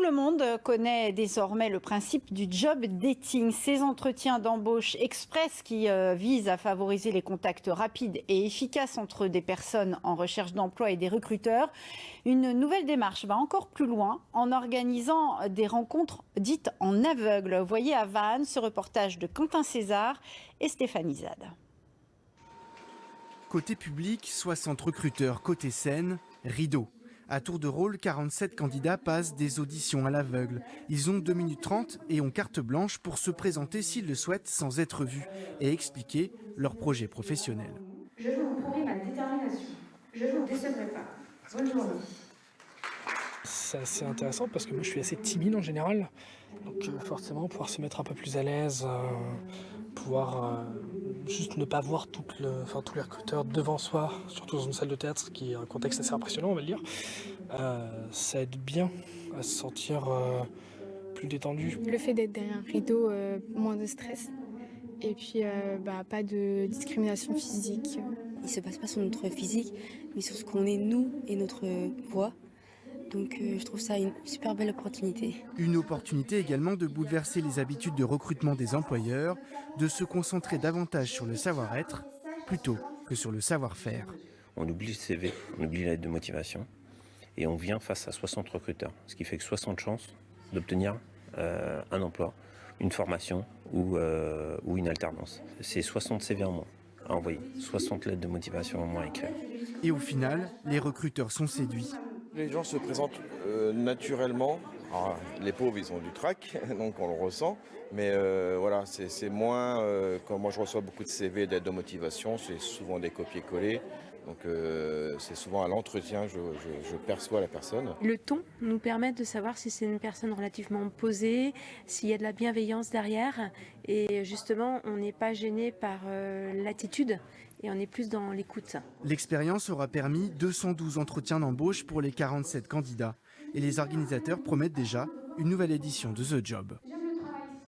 le monde connaît désormais le principe du job dating, ces entretiens d'embauche express qui visent à favoriser les contacts rapides et efficaces entre des personnes en recherche d'emploi et des recruteurs. Une nouvelle démarche va encore plus loin en organisant des rencontres dites en aveugle. Voyez à Vannes ce reportage de Quentin César et Stéphanie Zad. Côté public, 60 recruteurs. Côté scène, rideau. À tour de rôle, 47 candidats passent des auditions à l'aveugle. Ils ont 2 minutes 30 et ont carte blanche pour se présenter s'ils le souhaitent sans être vus et expliquer leur projet professionnel. Je veux vous prouver ma détermination. Je ne vous décevrai pas. Bonne journée. C'est assez intéressant parce que moi je suis assez timide en général. Donc forcément pouvoir se mettre un peu plus à l'aise, pouvoir juste ne pas voir tous les recruteurs devant soi, surtout dans une salle de théâtre qui est un contexte assez impressionnant on va le dire. Ça aide bien à se sentir plus détendu. Le fait d'être derrière un rideau, moins de stress et puis pas de discrimination physique. Il ne se passe pas sur notre physique mais sur ce qu'on est nous et notre voix. Donc je trouve ça une super belle opportunité. Une opportunité également de bouleverser les habitudes de recrutement des employeurs, de se concentrer davantage sur le savoir-être plutôt que sur le savoir-faire. On oublie le CV, on oublie la lettre de motivation et on vient face à 60 recruteurs, ce qui fait que 60 chances d'obtenir un emploi, une formation ou une alternance. C'est 60 CV en moins à envoyer, 60 lettres de motivation en moins à écrire. Et au final, les recruteurs sont séduits. Les gens se présentent naturellement. Alors, les pauvres, ils ont du trac, donc on le ressent. Mais voilà, c'est moins... quand moi, je reçois beaucoup de CV d'aide de motivation, c'est souvent des copier-coller. Donc c'est souvent à l'entretien, je perçois la personne. Le ton nous permet de savoir si c'est une personne relativement posée, s'il y a de la bienveillance derrière. Et justement, on n'est pas gêné par l'attitude et on est plus dans l'écoute. L'expérience aura permis 212 entretiens d'embauche pour les 47 candidats. Et les organisateurs promettent déjà une nouvelle édition de The Job.